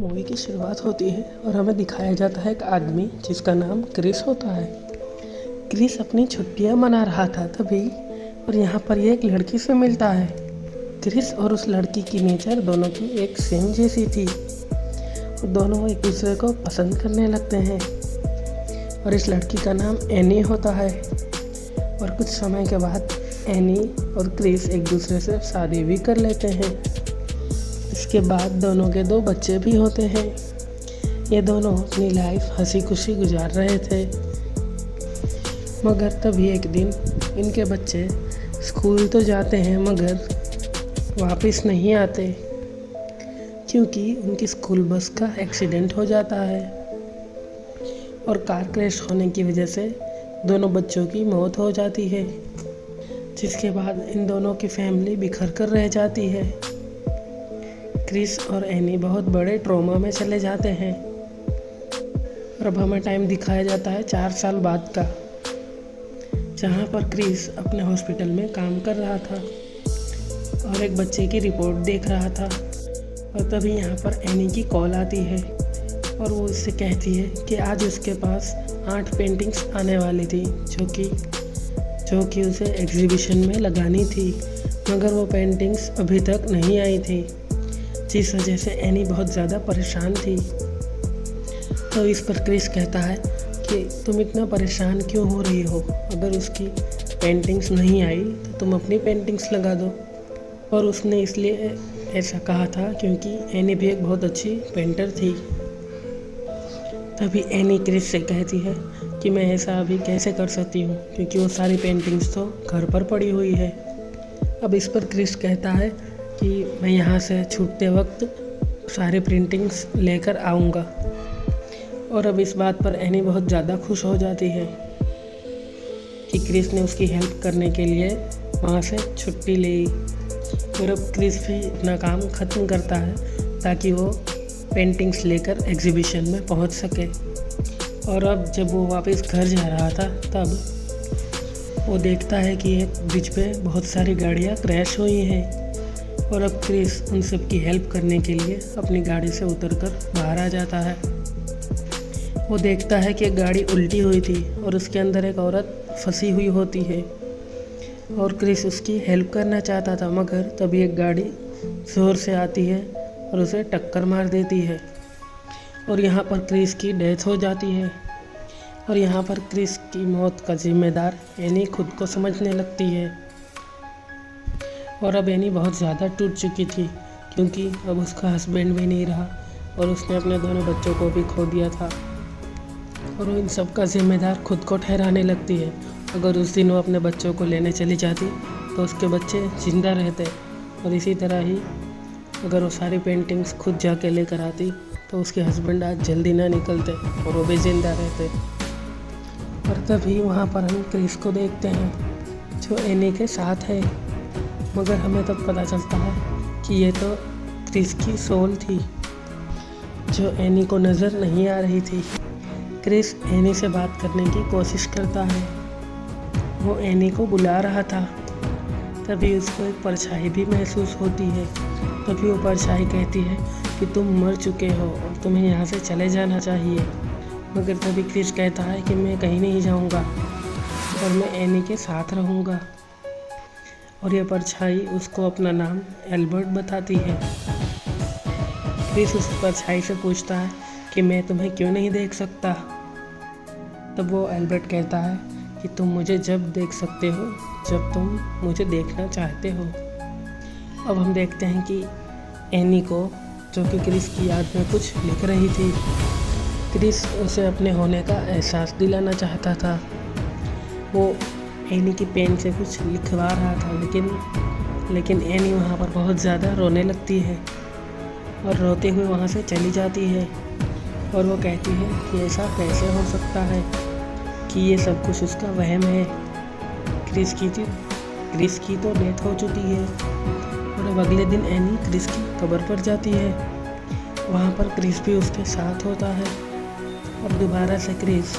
Movie की शुरुआत होती है और हमें दिखाया जाता है एक आदमी जिसका नाम क्रिस होता है। क्रिस अपनी छुट्टियां मना रहा था तभी और यहाँ पर ये एक लड़की से मिलता है। क्रिस और उस लड़की की नेचर दोनों की एक सेम जैसी थी और दोनों एक दूसरे को पसंद करने लगते हैं और इस लड़की का नाम एनी होता है। और कुछ समय के बाद एनी और क्रिस एक दूसरे से शादी भी कर लेते हैं। इसके बाद दोनों के 2 बच्चे भी होते हैं। ये दोनों अपनी लाइफ हंसी खुशी गुजार रहे थे, मगर तभी एक दिन इनके बच्चे स्कूल तो जाते हैं मगर वापस नहीं आते क्योंकि उनकी स्कूल बस का एक्सीडेंट हो जाता है और कार क्रैश होने की वजह से दोनों बच्चों की मौत हो जाती है, जिसके बाद इन दोनों की फैमिली बिखर कर रह जाती है। क्रिस और एनी बहुत बड़े ट्रॉमा में चले जाते हैं और अब हमें टाइम दिखाया जाता है 4 साल बाद का, जहाँ पर क्रिस अपने हॉस्पिटल में काम कर रहा था और एक बच्चे की रिपोर्ट देख रहा था। और तभी यहाँ पर एनी की कॉल आती है और वो उससे कहती है कि आज उसके पास 8 पेंटिंग्स आने वाली थी जो कि उसे एग्जीबिशन में लगानी थी, मगर वो पेंटिंग्स अभी तक नहीं आई थी, जिस वजह से एनी बहुत ज़्यादा परेशान थी। तो इस पर क्रिस कहता है कि तुम इतना परेशान क्यों हो रही हो, अगर उसकी पेंटिंग्स नहीं आई तो तुम अपनी पेंटिंग्स लगा दो। और उसने इसलिए ऐसा कहा था क्योंकि एनी भी एक बहुत अच्छी पेंटर थी। तभी एनी क्रिस से कहती है कि मैं ऐसा अभी कैसे कर सकती हूँ क्योंकि वो सारी पेंटिंग्स तो घर पर पड़ी हुई है। अब इस पर क्रिस कहता है कि मैं यहाँ से छूटते वक्त सारी प्रिंटिंग्स लेकर आऊँगा। और अब इस बात पर एनी बहुत ज़्यादा खुश हो जाती है कि क्रिस ने उसकी हेल्प करने के लिए वहाँ से छुट्टी ली। और अब क्रिस भी अपना काम ख़त्म करता है ताकि वो पेंटिंग्स लेकर एग्जीबिशन में पहुँच सके। और अब जब वो वापस घर जा रहा था तब वो देखता है कि एक ब्रिज पे बहुत सारी गाड़ियाँ क्रैश हुई हैं। और अब क्रिस उन सब की हेल्प करने के लिए अपनी गाड़ी से उतरकर बाहर आ जाता है। वो देखता है कि एक गाड़ी उल्टी हुई थी और उसके अंदर एक औरत फंसी हुई होती है और क्रिस उसकी हेल्प करना चाहता था, मगर तभी एक गाड़ी ज़ोर से आती है और उसे टक्कर मार देती है और यहाँ पर क्रिस की डेथ हो जाती है। और यहाँ पर क्रिस की मौत का जिम्मेदार एनी खुद को समझने लगती है। और अब एनी बहुत ज़्यादा टूट चुकी थी क्योंकि अब उसका हस्बैंड भी नहीं रहा और उसने अपने दोनों बच्चों को भी खो दिया था और वो इन सब का जिम्मेदार खुद को ठहराने लगती है। अगर उस दिन वो अपने बच्चों को लेने चली जाती तो उसके बच्चे जिंदा रहते और इसी तरह ही अगर वो सारी पेंटिंग्स खुद जाके लेकर आती तो उसके हस्बैंड आज जल्दी ना निकलते और वो भी जिंदा रहते। और तभी वहाँ पर हम क्रिस को देखते हैं जो एनी के साथ है, मगर हमें तब पता चलता है कि ये तो क्रिस की सोल थी जो एनी को नज़र नहीं आ रही थी। क्रिस एनी से बात करने की कोशिश करता है, वो एनी को बुला रहा था। तभी उसको एक परछाई भी महसूस होती है। तभी वो परछाई कहती है कि तुम मर चुके हो और तुम्हें यहाँ से चले जाना चाहिए। मगर तभी क्रिस कहता है कि मैं कहीं नहीं जाऊँगा और मैं एनी के साथ रहूँगा। और यह परछाई उसको अपना नाम एल्बर्ट बताती है। क्रिस उस परछाई से पूछता है कि मैं तुम्हें क्यों नहीं देख सकता। तब वो एल्बर्ट कहता है कि तुम मुझे जब देख सकते हो जब तुम मुझे देखना चाहते हो। अब हम देखते हैं कि एनी को, जो कि क्रिस की याद में कुछ लिख रही थी, क्रिस उसे अपने होने का एहसास दिलाना चाहता था। वो एनी की पेन से कुछ लिखवा रहा था लेकिन एनी वहाँ पर बहुत ज़्यादा रोने लगती है और रोते हुए वहाँ से चली जाती है। और वो कहती है कि ऐसा कैसे हो सकता है कि ये सब कुछ उसका वहम है। क्रिस की तो डेथ हो चुकी है। और अब अगले दिन एनी क्रिस की कब्र पर जाती है। वहाँ पर क्रिस भी उसके साथ होता है और दोबारा से क्रिस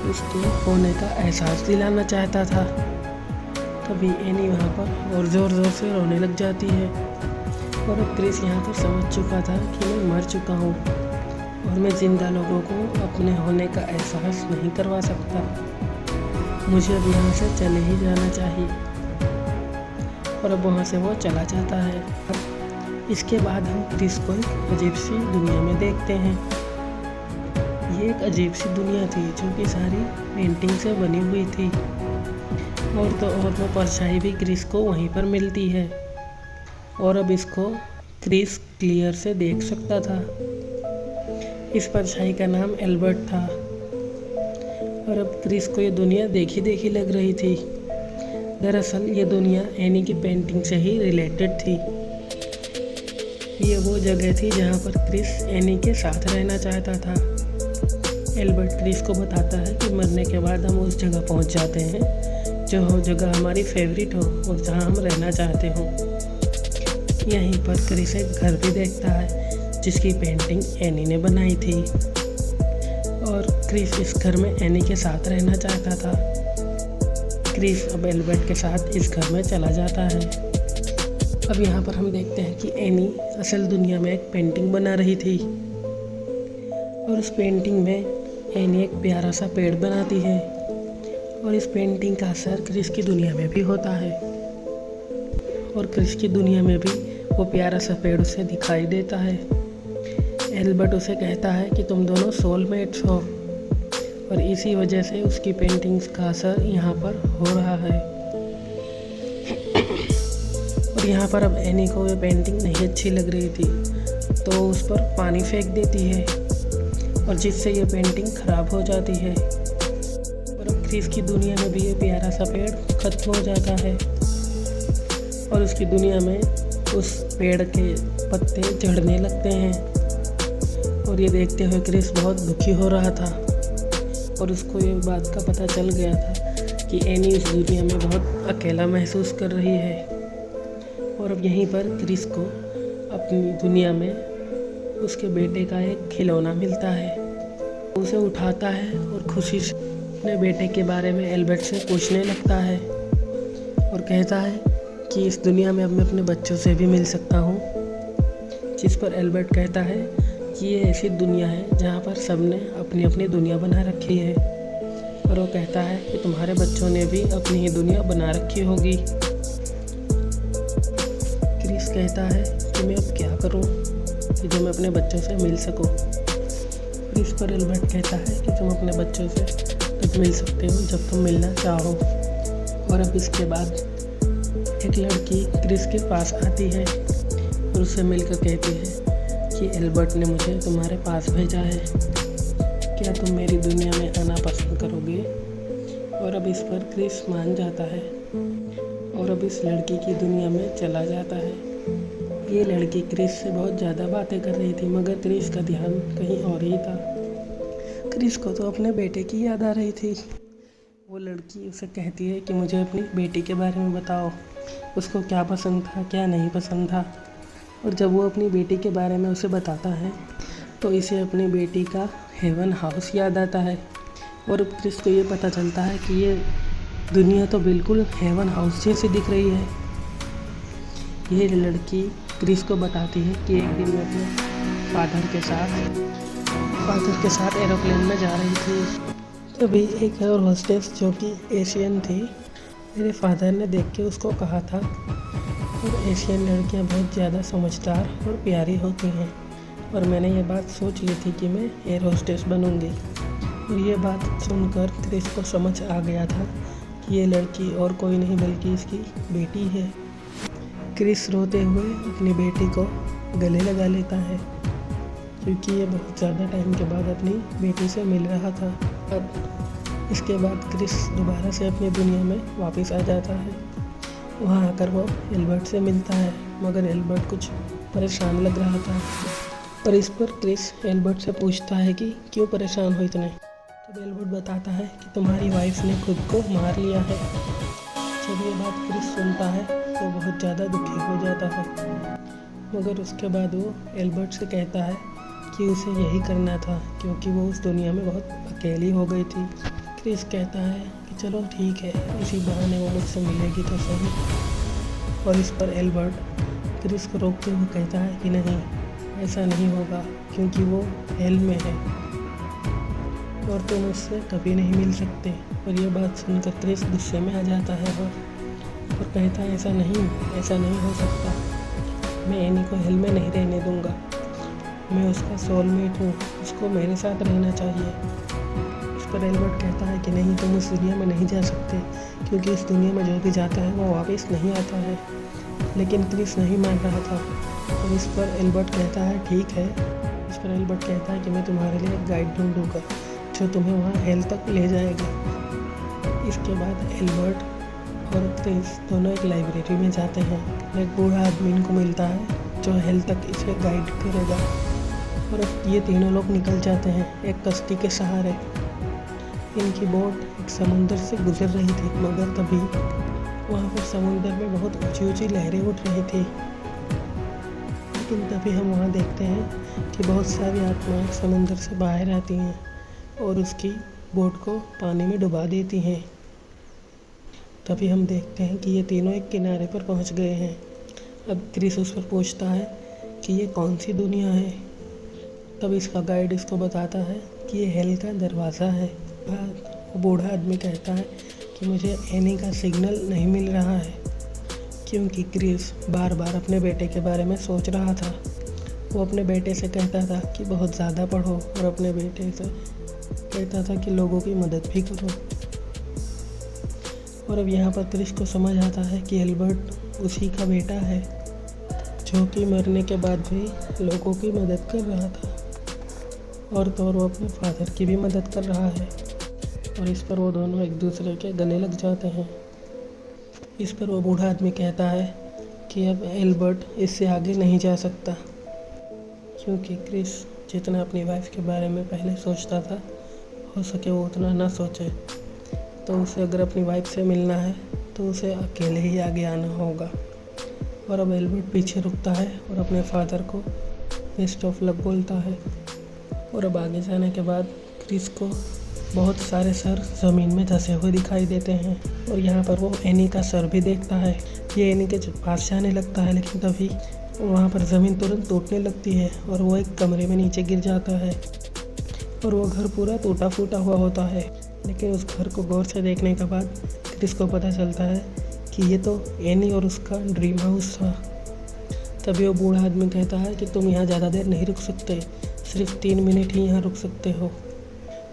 उसके होने का एहसास दिलाना चाहता था। तभी एनी वहाँ पर और ज़ोर ज़ोर से रोने लग जाती है और अब क्रिस यहाँ पर समझ चुका था कि मैं मर चुका हूँ और मैं ज़िंदा लोगों को अपने होने का एहसास नहीं करवा सकता। मुझे अब यहाँ से चले ही जाना चाहिए। और अब वहाँ से वो चला जाता है। इसके बाद हम क्रिस को एक अजीब सी दुनिया में देखते हैं। ये एक अजीब सी दुनिया थी जो कि सारी पेंटिंग से बनी हुई थी। और तो और वो परछाई भी क्रिस को वहीं पर मिलती है और अब इसको क्रिस क्लियर से देख सकता था। इस परछाई का नाम एल्बर्ट था और अब क्रिस को ये दुनिया देखी देखी लग रही थी। दरअसल ये दुनिया एनी की पेंटिंग से ही रिलेटेड थी। ये वो जगह थी जहाँ पर क्रिस एनी के साथ रहना चाहता था। एल्बर्ट क्रिस को बताता है कि मरने के बाद हम उस जगह पहुँच जाते हैं जो जगह हमारी फेवरेट हो और जहाँ हम रहना चाहते हों। यहीं पर क्रिस एक घर भी देखता है जिसकी पेंटिंग एनी ने बनाई थी और क्रिस इस घर में एनी के साथ रहना चाहता था। क्रिस अब एल्बर्ट के साथ इस घर में चला जाता है। अब यहाँ पर हम देखते हैं कि एनी असल दुनिया में एक पेंटिंग बना रही थी और उस पेंटिंग में एनी एक प्यारा सा पेड़ बनाती है और इस पेंटिंग का असर क्रिस की दुनिया में भी होता है और क्रिस की दुनिया में भी वो प्यारा सा पेड़ उसे दिखाई देता है। एल्बर्ट उसे कहता है कि तुम दोनों सोलमेट्स हो और इसी वजह से उसकी पेंटिंग्स का असर यहाँ पर हो रहा है। और यहाँ पर अब एनी को ये पेंटिंग नहीं अच्छी लग रही थी तो उस पर पानी फेंक देती है और जिससे ये पेंटिंग ख़राब हो जाती है। और अब क्रिस की दुनिया में भी ये प्यारा सा पेड़ ख़त्म हो जाता है और उसकी दुनिया में उस पेड़ के पत्ते झड़ने लगते हैं और ये देखते हुए क्रिस बहुत दुखी हो रहा था और उसको ये बात का पता चल गया था कि एनी इस दुनिया में बहुत अकेला महसूस कर रही है। और अब यहीं पर क्रिस को अपनी दुनिया में उसके बेटे का एक खिलौना मिलता है। उसे उठाता है और खुशी से अपने बेटे के बारे में एल्बर्ट से पूछने लगता है और कहता है कि इस दुनिया में अब मैं अपने बच्चों से भी मिल सकता हूँ। जिस पर एल्बर्ट कहता है कि ये ऐसी दुनिया है जहाँ पर सबने अपनी अपनी दुनिया बना रखी है और वो कहता है कि तुम्हारे बच्चों ने भी अपनी ही दुनिया बना रखी होगी। क्रिस कहता है कि मैं अब क्या करूँ कि जो मैं अपने बच्चों से मिल सकूँ। इस पर एल्बर्ट कहता है कि तुम अपने बच्चों से तब मिल सकते हो जब तुम मिलना चाहो। और अब इसके बाद एक लड़की क्रिस के पास आती है और उससे मिलकर कहती है कि एल्बर्ट ने मुझे तुम्हारे पास भेजा है, क्या तुम मेरी दुनिया में आना पसंद करोगे। और अब इस पर क्रिस मान जाता है और अब इस लड़की की दुनिया में चला जाता है। ये लड़की क्रिस से बहुत ज़्यादा बातें कर रही थी मगर क्रिस का ध्यान कहीं और ही था। क्रिस को तो अपने बेटे की याद आ रही थी। वो लड़की उसे कहती है कि मुझे अपनी बेटी के बारे में बताओ, उसको क्या पसंद था क्या नहीं पसंद था। और जब वो अपनी बेटी के बारे में उसे बताता है तो इसे अपनी बेटी का हेवन हाउस याद आता है और अब क्रिस को ये पता चलता है कि ये दुनिया तो बिल्कुल हेवन हाउस जैसी दिख रही है। ये लड़की क्रिस को बताती है कि एक दिन वो अपने फादर के साथ एरोप्लेन में जा रही थी। तभी एक और होस्टेस जो कि एशियन थी, मेरे फादर ने देख के उसको कहा था और एशियन लड़कियां बहुत ज़्यादा समझदार और प्यारी होती हैं और मैंने ये बात सोच ली थी कि मैं एयर होस्टेस बनूंगी। और ये बात सुनकर क्रिस को समझ आ गया था कि ये लड़की और कोई नहीं बल्कि इसकी बेटी है। क्रिस रोते हुए अपनी बेटी को गले लगा लेता है क्योंकि ये बहुत ज़्यादा टाइम के बाद अपनी बेटी से मिल रहा था। अब इसके बाद क्रिस दोबारा से अपनी दुनिया में वापस आ जाता है। वहाँ आकर वो एल्बर्ट से मिलता है मगर एल्बर्ट कुछ परेशान लग रहा था और इस पर क्रिस एल्बर्ट से पूछता है कि क्यों परेशान हो इतने। तब एल्बर्ट बताता है कि तुम्हारी वाइफ ने खुद को मार लिया है। जब ये बात क्रिस सुनता है तो बहुत ज़्यादा दुखी हो जाता है मगर उसके बाद वो एल्बर्ट से कहता है कि उसे यही करना था क्योंकि वो उस दुनिया में बहुत अकेली हो गई थी। क्रिस कहता है कि चलो ठीक है, इसी बहाने वो मुझसे मिलेगी तो सही। और इस पर एल्बर्ट क्रिस को रोकते हुए कहता है कि नहीं, ऐसा नहीं होगा क्योंकि वो हेल में है और तुम उससे कभी नहीं मिल सकते। और ये बात सुनकर क्रिस गुस्से में आ जाता है और कहता है ऐसा नहीं हो सकता। मैं एनी को हेल में नहीं रहने दूंगा। मैं उसका सोलमेट हूँ, उसको मेरे साथ रहना चाहिए। इस पर एल्बर्ट कहता है कि नहीं, तुम उस दुनिया में नहीं जा सकते क्योंकि इस दुनिया में जो भी जाता है वो वापस नहीं आता है। लेकिन क्रिस नहीं मान रहा था और इस पर एल्बर्ट कहता है ठीक है। इस पर एल्बर्ट कहता है कि मैं तुम्हारे लिए एक गाइड ढूंढूंगा जो तुम्हें वहाँ हेल तक ले जाएगा। इसके बाद एल्बर्ट और क्रिस दोनों एक लाइब्रेरी में जाते हैं। एक बूढ़ा आदमी इनको मिलता है जो हेल तक इसे गाइड करेगा और अब ये तीनों लोग निकल जाते हैं एक कश्ती के सहारे। इनकी बोट एक समुंदर से गुजर रही थी, मगर तभी वहाँ पर समुंदर में बहुत ऊंची ऊंची लहरें उठ रही थी। लेकिन तभी हम वहाँ देखते हैं कि बहुत सारी आत्माएं समुंदर से बाहर आती हैं और उसकी बोट को पानी में डुबा देती हैं। तभी हम देखते हैं कि ये तीनों एक किनारे पर पहुँच गए हैं। अब क्रिस उस पर पूछता है कि ये कौन सी दुनिया है। तब इसका गाइड इसको बताता है कि ये हेल का दरवाज़ा है। वो बूढ़ा आदमी कहता है कि मुझे एनी का सिग्नल नहीं मिल रहा है क्योंकि क्रिस बार बार अपने बेटे के बारे में सोच रहा था। वो अपने बेटे से कहता था कि बहुत ज़्यादा पढ़ो और अपने बेटे से कहता था कि लोगों की मदद भी करो। और अब यहाँ पर क्रिस को समझ आता है कि एल्बर्ट उसी का बेटा है जो कि मरने के बाद भी लोगों की मदद कर रहा था और तो वो अपने फादर की भी मदद कर रहा है। और इस पर वो दोनों एक दूसरे के गले लग जाते हैं। इस पर वो बूढ़ा आदमी कहता है कि अब एल्बर्ट इससे आगे नहीं जा सकता क्योंकि क्रिस जितना अपनी वाइफ के बारे में पहले सोचता था, हो सके वो उतना ना सोचे। तो उसे अगर अपनी वाइफ से मिलना है तो उसे अकेले ही आगे आना होगा। और अब एल्बर्ट पीछे रुकता है और अपने फादर को बेस्ट ऑफ लक बोलता है। और अब आगे जाने के बाद क्रिस को बहुत सारे सर ज़मीन में धंसे हुए दिखाई देते हैं और यहाँ पर वो एनी का सर भी देखता है। ये एनी के पास जाने लगता है लेकिन तभी वहाँ पर ज़मीन तुरंत टूटने लगती है और वो एक कमरे में नीचे गिर जाता है और वो घर पूरा टूटा फूटा हुआ होता है। लेकिन उस घर को गौर से देखने के बाद क्रिस को पता चलता है कि ये तो एनी और उसका ड्रीम हाउस था। तभी वो बूढ़ा आदमी कहता है कि तुम यहाँ ज़्यादा देर नहीं रुक सकते, सिर्फ 3 मिनट ही यहाँ रुक सकते हो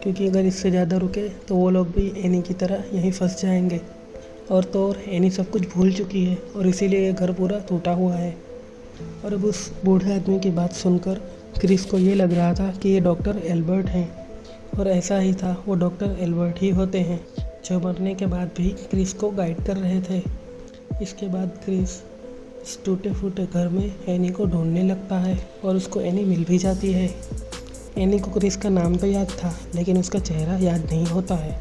क्योंकि अगर इससे ज़्यादा रुके तो वो लोग भी एनी की तरह यहीं फंस जाएंगे। और तो और एनी सब कुछ भूल चुकी है और इसीलिए ये घर पूरा टूटा हुआ है। और अब उस बूढ़े आदमी की बात सुनकर क्रिस को ये लग रहा था कि ये डॉक्टर एल्बर्ट हैं और ऐसा ही था, वो डॉक्टर एल्बर्ट ही होते हैं जो मरने के बाद भी क्रिस को गाइड कर रहे थे। इसके बाद क्रिस इस टूटे फूटे घर में एनी को ढूंढने लगता है और उसको एनी मिल भी जाती है। एनी को क्रिस का नाम तो याद था लेकिन उसका चेहरा याद नहीं होता है।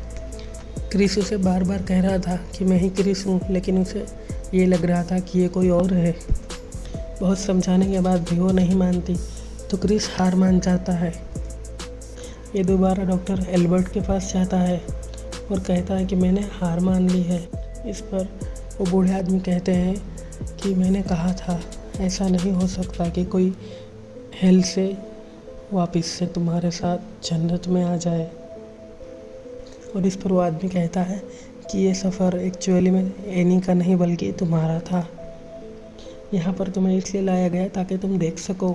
क्रिस उसे बार बार कह रहा था कि मैं ही क्रिस हूँ, लेकिन उसे ये लग रहा था कि ये कोई और है। बहुत समझाने के बाद भी वो नहीं मानती तो क्रिस हार मान जाता है। ये दोबारा डॉक्टर एल्बर्ट के पास जाता है और कहता है कि मैंने हार मान ली है। इस पर वो बूढ़े आदमी कहते हैं कि मैंने कहा था ऐसा नहीं हो सकता कि कोई हेल से वापस से तुम्हारे साथ जन्नत में आ जाए। और इस पर वो आदमी कहता है कि ये सफ़र एक्चुअली में एनी का नहीं बल्कि तुम्हारा था। यहाँ पर तुम्हें इसलिए लाया गया ताकि तुम देख सको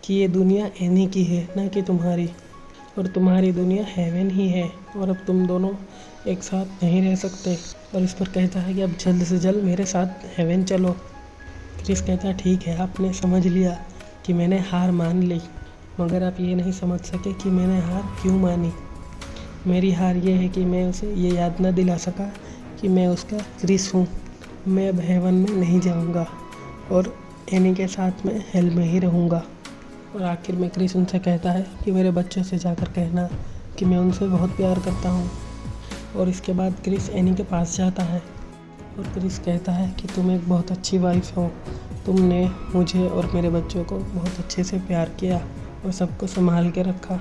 कि ये दुनिया एनी की है ना कि तुम्हारी, और तुम्हारी दुनिया हेवन ही है और अब तुम दोनों एक साथ नहीं रह सकते। और इस पर कहता है कि अब जल्द से जल्द मेरे साथ हेवन चलो। क्रिस कहता है ठीक है, आपने समझ लिया कि मैंने हार मान ली, मगर आप ये नहीं समझ सके कि मैंने हार क्यों मानी। मेरी हार ये है कि मैं उसे ये याद न दिला सका कि मैं उसका क्रिस हूँ। मैं अब हेवन में नहीं जाऊँगा और एनी के साथ में हेल में ही रहूँगा। और आखिर में क्रिस उनसे कहता है कि मेरे बच्चों से जाकर कहना कि मैं उनसे बहुत प्यार करता हूँ। और इसके बाद क्रिस एनी के पास जाता है और क्रिस कहता है कि तुम एक बहुत अच्छी वाइफ हो, तुमने मुझे और मेरे बच्चों को बहुत अच्छे से प्यार किया और सबको संभाल के रखा।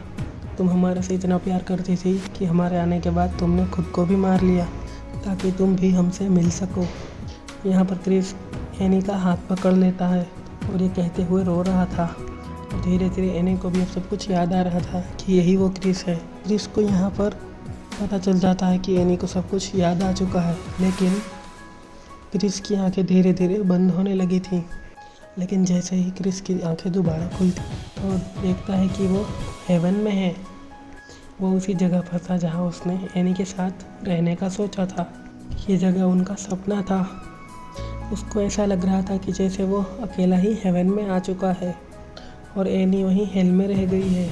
तुम हमारे से इतना प्यार करती थी कि हमारे आने के बाद तुमने खुद को भी मार लिया ताकि तुम भी हमसे मिल सको। यहाँ पर क्रिस एनी का हाथ पकड़ लेता है और ये कहते हुए रो रहा था। और धीरे धीरे एनी को भी अब सब कुछ याद आ रहा था कि यही वो क्रिस है। क्रिस को यहाँ पर पता चल जाता है कि एनी को सब कुछ याद आ चुका है, लेकिन क्रिस की आंखें धीरे धीरे बंद होने लगी थी। लेकिन जैसे ही क्रिस की आंखें दोबारा खुलती तो देखता है कि वो हेवन में है। वो उसी जगह पर था जहाँ उसने एनी के साथ रहने का सोचा था। ये जगह उनका सपना था। उसको ऐसा लग रहा था कि जैसे वो अकेला ही हेवन में आ चुका है और एनी वहीं हेल में रह गई है।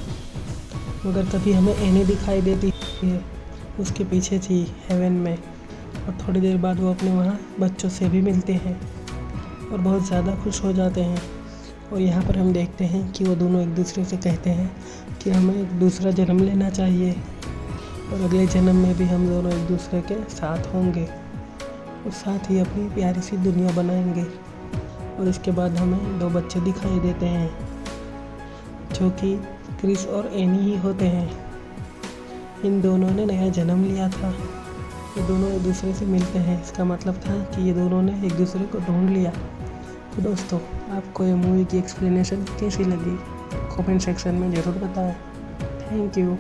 मगर तभी हमें एनी दिखाई देती है, उसके पीछे थी हेवन में। और थोड़ी देर बाद वो अपने वहाँ बच्चों से भी मिलते हैं और बहुत ज़्यादा खुश हो जाते हैं। और यहाँ पर हम देखते हैं कि वो दोनों एक दूसरे से कहते हैं कि हमें एक दूसरा जन्म लेना चाहिए और अगले जन्म में भी हम दोनों एक दूसरे के साथ होंगे और साथ ही अपनी प्यारी सी दुनिया बनाएंगे। और इसके बाद हमें 2 बच्चे दिखाई देते हैं जो कि क्रिस और एनी ही होते हैं। इन दोनों ने नया जन्म लिया था। ये दोनों एक दूसरे से मिलते हैं, इसका मतलब था कि ये दोनों ने एक दूसरे को ढूंढ लिया। तो दोस्तों, आपको ये मूवी की एक्सप्लेनेशन कैसी लगी कमेंट सेक्शन में ज़रूर बताएं। Thank you.